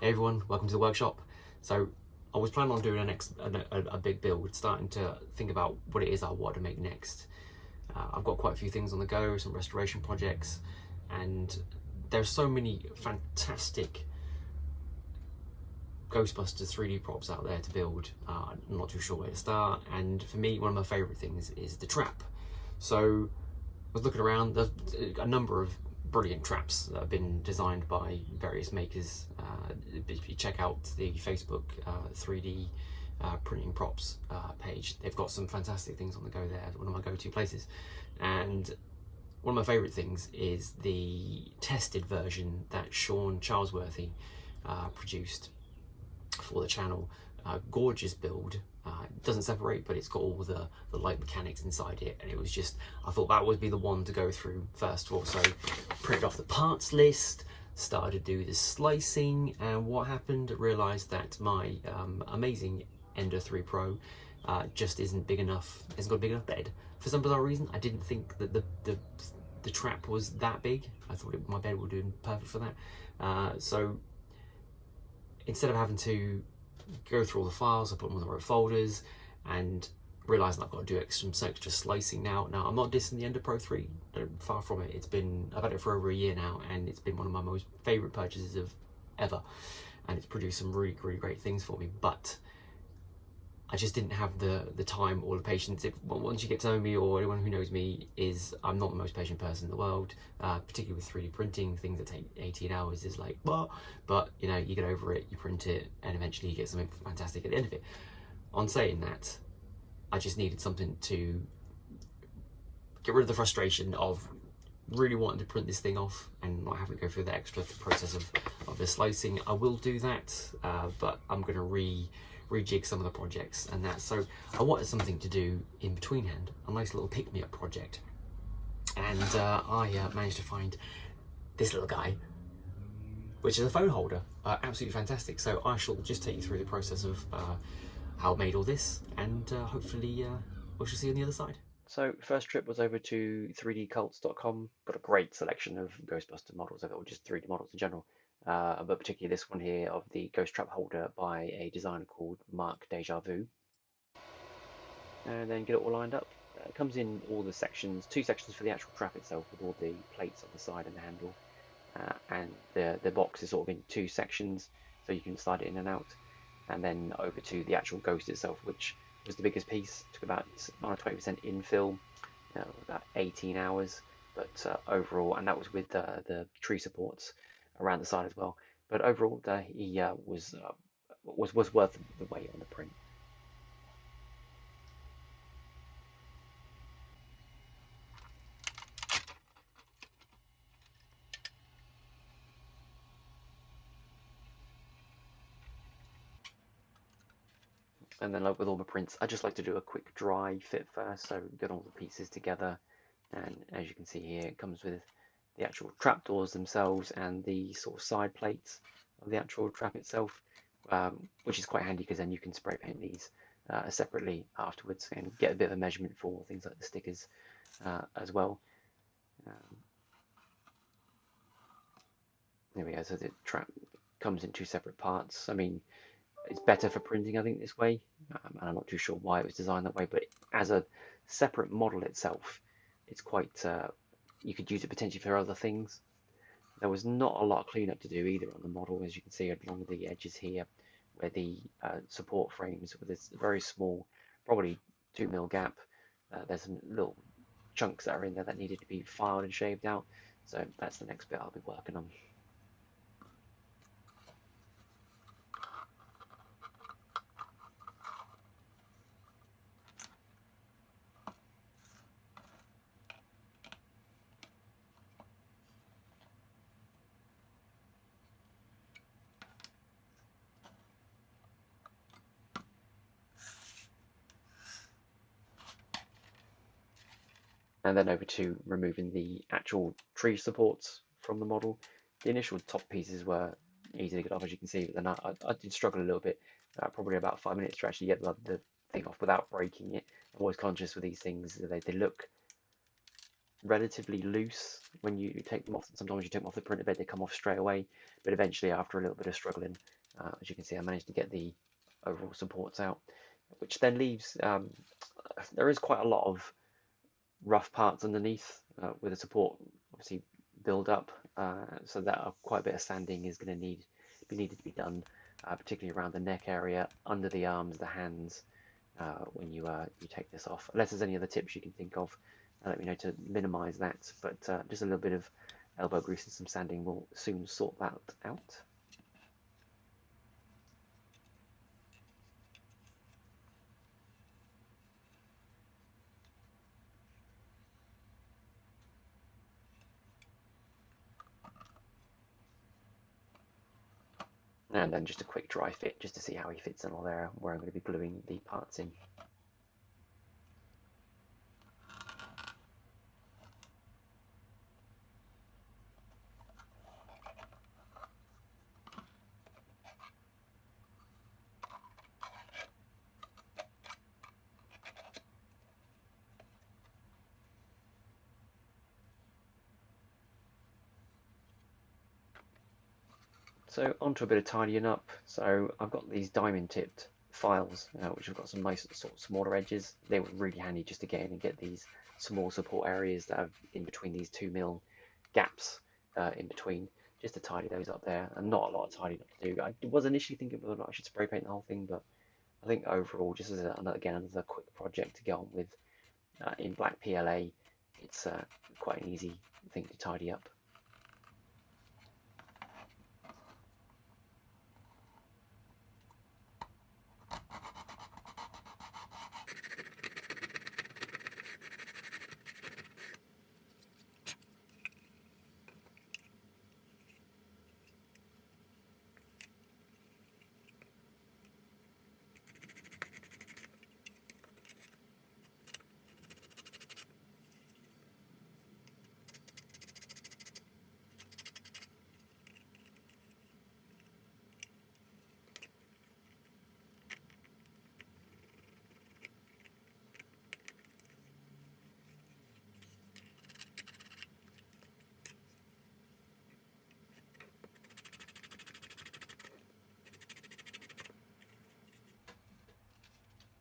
Hey everyone, welcome to the workshop. So I was planning on doing a big build, starting to think about what it is I want to make next. I've got quite a few things on the go, some restoration projects, and there's so many fantastic Ghostbusters 3D props out there to build. I'm not too sure where to start, and for me, one of my favourite things is the trap. So I was looking around, there's a number of brilliant traps that have been designed by various makers. If you check out the Facebook 3D printing props page, they've got some fantastic things on the go there. One of my go-to places, and one of my favourite things is the tested version that Sean Charlesworthy produced for the channel. Gorgeous build. It doesn't separate, but it's got all the light mechanics inside it, and it was just, I thought that would be the one to go through first of all. So printed off the parts list, started to do the slicing, and what happened, realised that my amazing Ender 3 Pro just isn't big enough, hasn't got a big enough bed. For some bizarre reason, I didn't think that the trap was that big. I thought my bed would do perfect for that. So instead of having to go through all the files, I put them on the right folders, and realising I've got to do some extra slicing now. Now, I'm not dissing the Ender Pro 3, far from it. I've had it for over a year now, and it's been one of my most favourite purchases of ever, and it's produced some really, really great things for me, but I just didn't have the time or the patience. Once you get to know me, or anyone who knows me, I'm not the most patient person in the world, particularly with 3D printing. Things that take 18 hours is like, well, but you know, you get over it, you print it, and eventually you get something fantastic at the end of it. On saying that, I just needed something to get rid of the frustration of really wanting to print this thing off and not having to go through the extra process of the slicing. I will do that, but I'm going to rejig some of the projects and that. So I wanted something to do in between hand, a nice little pick-me-up project, and I managed to find this little guy, which is a phone holder. Absolutely fantastic. So I shall just take you through the process of how I made all this, and hopefully we shall see you on the other side. So first trip was over to 3dcults.com. Got a great selection of Ghostbuster models, or just 3D models in general. But particularly this one here of the Ghost Trap holder by a designer called Mark Deja Vu. And then get it all lined up. It comes in all the sections, 2 sections for the actual trap itself, with all the plates on the side and the handle. And the box is sort of in 2 sections, so you can slide it in and out. And then over to the actual ghost itself, which was the biggest piece. Took about 20% infill, about 18 hours. But overall, and that was with the tree supports around the side as well. But overall, he was worth the wait on the print. And then, like with all the prints, I just like to do a quick dry fit first, so get all the pieces together. And as you can see here, it comes with the actual trapdoors themselves and the sort of side plates of the actual trap itself, which is quite handy because then you can spray paint these separately afterwards and get a bit of a measurement for things like the stickers as well. There we go. So the trap comes in 2 separate parts. I mean, it's better for printing, I think, this way, and I'm not too sure why it was designed that way, but as a separate model itself, it's quite, you could use it potentially for other things. There was not a lot of cleanup to do either on the model, as you can see along the edges here, where the support frames with this very small, probably 2mm gap. There's some little chunks that are in there that needed to be filed and shaved out, so that's the next bit I'll be working on. And then over to removing the actual tree supports from the model. The initial top pieces were easy to get off, as you can see, but then I did struggle a little bit, probably about 5 minutes to actually get the thing off without breaking it. I'm always conscious with these things that they look relatively loose when you take them off. Sometimes you take them off the printer bed, they come off straight away, but eventually after a little bit of struggling, as you can see, I managed to get the overall supports out, which then leaves, there is quite a lot of rough parts underneath with the support obviously build up, so that quite a bit of sanding is going to be needed to be done, particularly around the neck area, under the arms, the hands, when you take this off. Unless there's any other tips you can think of, let me know to minimize that, but just a little bit of elbow grease and some sanding will soon sort that out. And then just a quick dry fit just to see how he fits in all there, where I'm going to be gluing the parts in. So onto a bit of tidying up. So I've got these diamond tipped files, which have got some nice sort of smaller edges. They were really handy just to get in and get these small support areas that have in between these 2mm gaps in between, just to tidy those up there. And not a lot of tidying up to do. I was initially thinking whether or not I should spray paint the whole thing, but I think overall, just as again another quick project to get on with in black PLA, it's quite an easy thing to tidy up.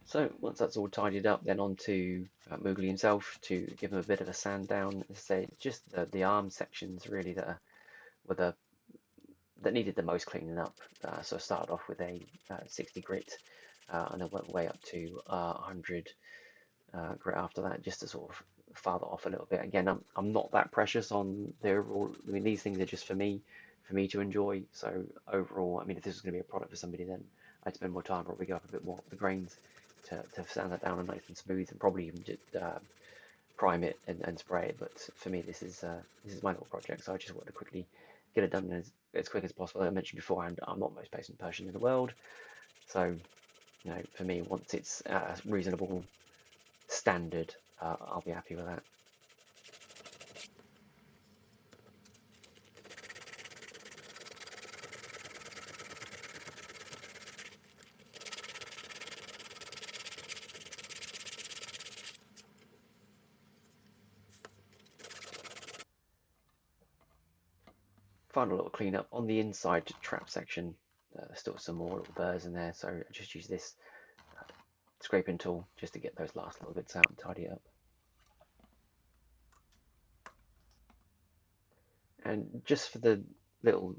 So once that's all tidied up, then on to Moogly himself to give him a bit of a sand down. Say just the arm sections really were the that needed the most cleaning up. So I started off with a 60 grit, and then went way up to 100 grit after that, just to sort of father off a little bit. Again, I'm not that precious on the overall. I mean, these things are just for me to enjoy. So overall, I mean, if this was going to be a product for somebody, then I'd spend more time, probably go up a bit more of the grains to sand that down and nice and smooth, and probably even just prime it and spray it. But for me, this is my little project, so I just wanted to quickly get it done as quick as possible. As I mentioned beforehand, I'm not the most patient person in the world, so for me, once it's reasonable standard, I'll be happy with that. Final little cleanup on the inside trap section. There's still some more little burrs in there, so I just use this scraping tool just to get those last little bits out and tidy it up. And just for the little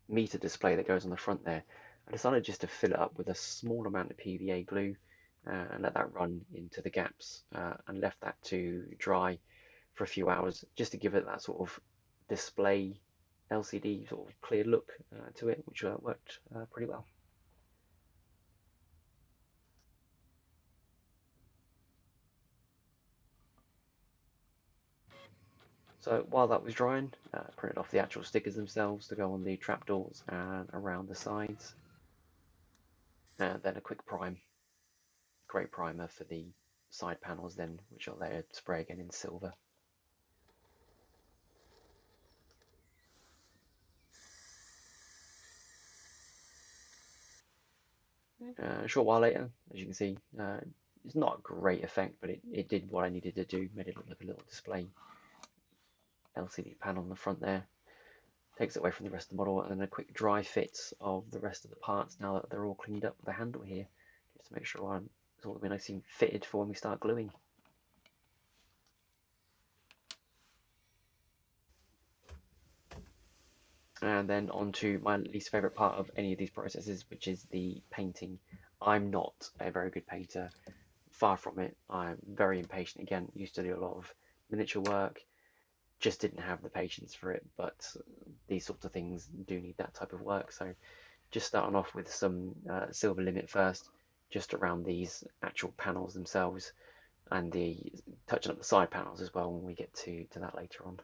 meter display that goes on the front there, I decided just to fill it up with a small amount of PVA glue and let that run into the gaps, and left that to dry for a few hours just to give it that sort of display LCD sort of clear look to it, which worked pretty well. So while that was drying, printed off the actual stickers themselves to go on the trapdoors and around the sides. And then a quick prime. Great primer for the side panels then, which I'll later spray again in silver. A short while later, as you can see, it's not a great effect, but it did what I needed to do, made it look like a little display LCD panel on the front there. Takes it away from the rest of the model, and then a quick dry fit of the rest of the parts now that they're all cleaned up with the handle here, just to make sure it's all going to be nicely fitted for when we start gluing. And then on to my least favourite part of any of these processes, which is the painting. I'm not a very good painter, far from it. I'm very impatient. Again, used to do a lot of miniature work, just didn't have the patience for it. But these sorts of things do need that type of work. So just starting off with some silver limit first, just around these actual panels themselves, and the touching up the side panels as well when we get to that later on.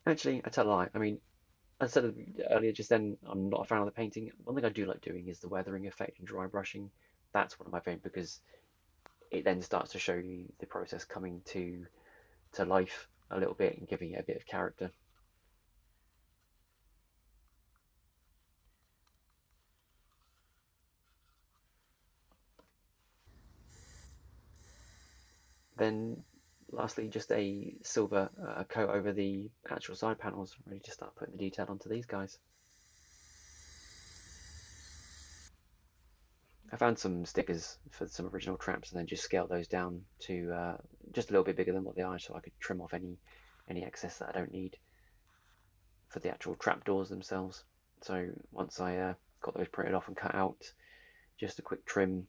Actually, I tell a lie. I mean, as I said earlier, just then, I'm not a fan of the painting. One thing I do like doing is the weathering effect and dry brushing. That's one of my favorite because it then starts to show you the process coming to life a little bit and giving it a bit of character. Then, lastly, just a silver coat over the actual side panels, ready to start putting the detail onto these guys. I found some stickers for some original traps and then just scaled those down to just a little bit bigger than what they are so I could trim off any excess that I don't need for the actual trapdoors themselves. So once I got those printed off and cut out, just a quick trim,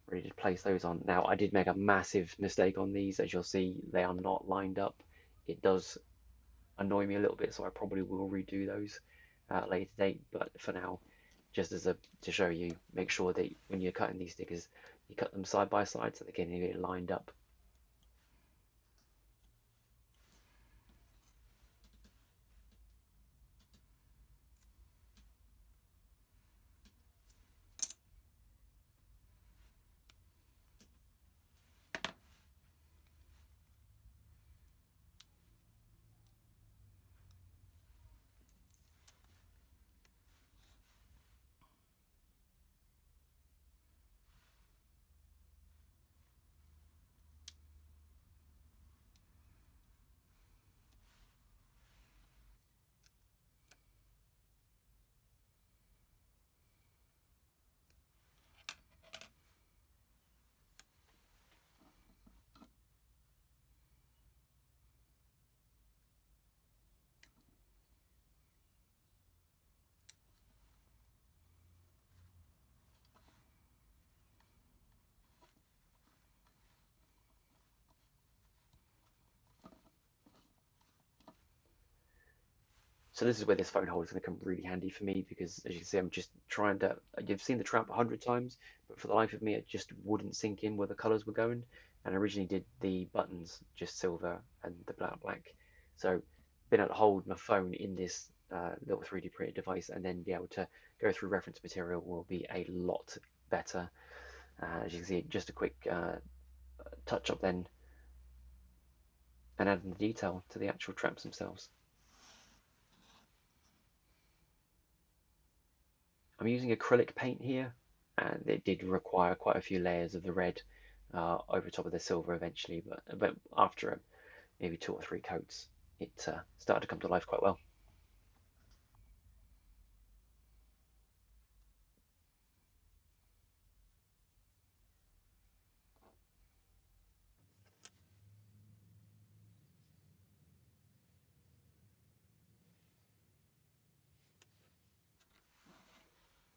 ready to place those on. Now I did make a massive mistake on these, as you'll see, they are not lined up. It does annoy me a little bit, so I probably will redo those at a later date. But for now, just as a to show you, make sure that when you're cutting these stickers, you cut them side by side so they can get lined up. So this is where this phone holder is going to come really handy for me because, as you can see, I'm just trying to. You've seen the trap 100 times, but for the life of me, it just wouldn't sink in where the colors were going. And I originally did the buttons just silver and the black. So being able to hold my phone in this little 3D printed device and then be able to go through reference material will be a lot better. As you can see, just a quick touch up then, and adding the detail to the actual traps themselves. I'm using acrylic paint here, and it did require quite a few layers of the red over top of the silver eventually, but after maybe 2 or 3 coats, it started to come to life quite well.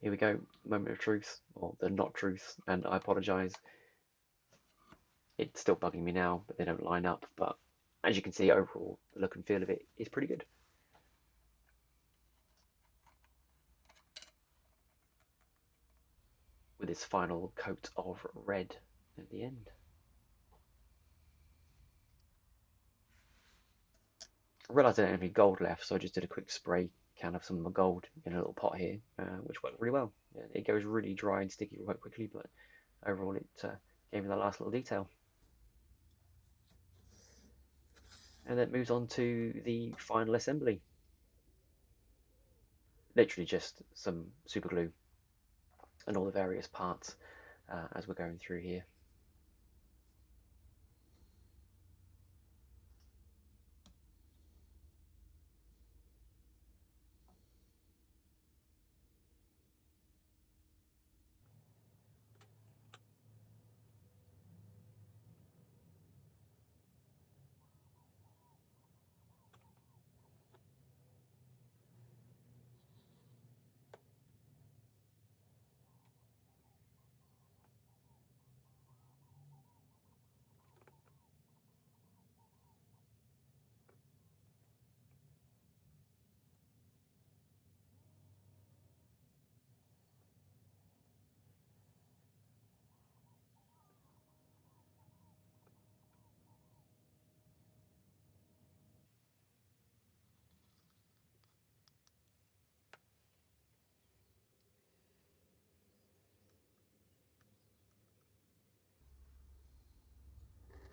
Here we go, moment of truth, or the not truth, and I apologise. It's still bugging me now, but they don't line up, but as you can see, overall, the look and feel of it is pretty good. With this final coat of red at the end. I realised I didn't have any gold left, so I just did a quick spray can of some of my gold in a little pot here, which worked really well. It goes really dry and sticky quite quickly, but overall it gave me the last little detail. and then it moves on to the final assembly. Literally just some super glue and all the various parts as we're going through here.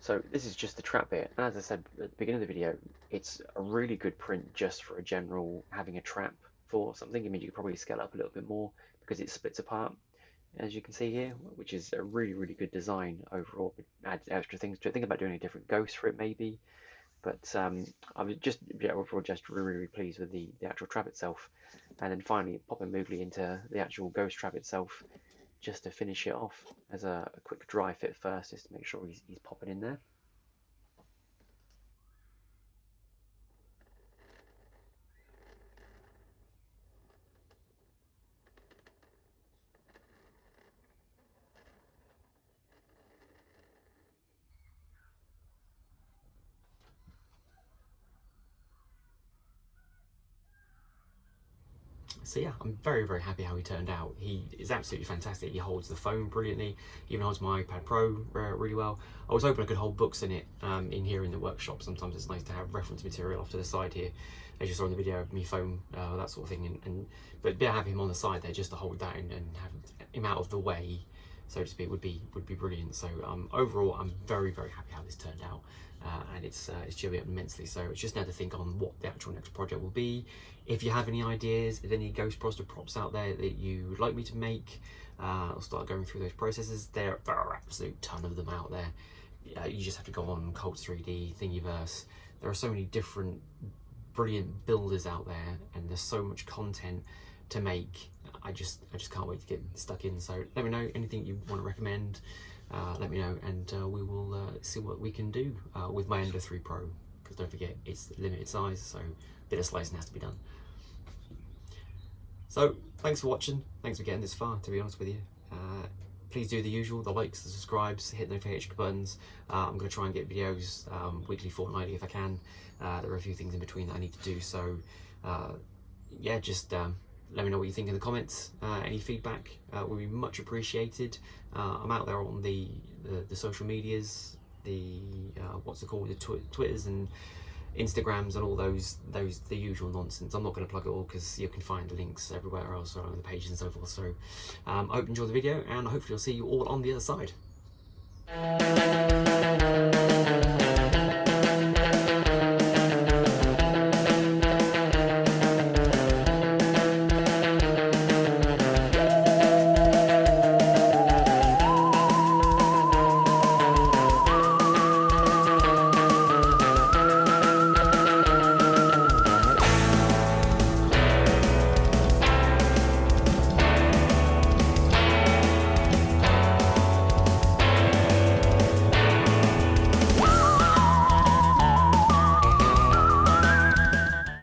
So this is just the trap bit, and as I said at the beginning of the video, it's a really good print just for a general having a trap for something. I mean, you could probably scale up a little bit more because it splits apart, as you can see here, which is a really good design overall. It adds extra things to it. Think about doing a different ghost for it maybe, but I was just overall just really pleased with the actual trap itself, and then finally popping Moogly into the actual ghost trap itself, just to finish it off as a quick dry fit first, just to make sure he's popping in there. So yeah, I'm very happy how he turned out. He is absolutely fantastic. He holds the phone brilliantly, even holds my iPad Pro really well. I was hoping I could hold books in it in here in the workshop. Sometimes it's nice to have reference material off to the side here, as you saw in the video, my phone, that sort of thing. But yeah, have him on the side there just to hold that and have him out of the way, so to speak, would be brilliant. So overall, I'm very happy how this turned out, and it's cheered me up immensely. So it's just now to think on what the actual next project will be. If you have any ideas, if any Ghostbuster props out there that you would like me to make, I'll start going through those processes. There are an absolute ton of them out there. You just have to go on Cults 3D, Thingiverse. There are so many different brilliant builders out there, and there's so much content to make. I just can't wait to get stuck in. So let me know anything you want to recommend. Let me know, and we will see what we can do with my Ender 3 Pro. Because don't forget, it's limited size, so a bit of slicing has to be done. So thanks for watching. Thanks for getting this far, to be honest with you. Please do the usual, the likes, the subscribes, hit the notification buttons. I'm going to try and get videos weekly, fortnightly if I can. There are a few things in between that I need to do, so yeah, just let me know what you think in the comments. Any feedback would be much appreciated. I'm out there on the social medias, the what's it called, the Twitters and Instagrams and all those the usual nonsense. I'm not going to plug it all because you can find links everywhere else on the pages and so forth. So I hope you enjoy the video, and hopefully I'll see you all on the other side.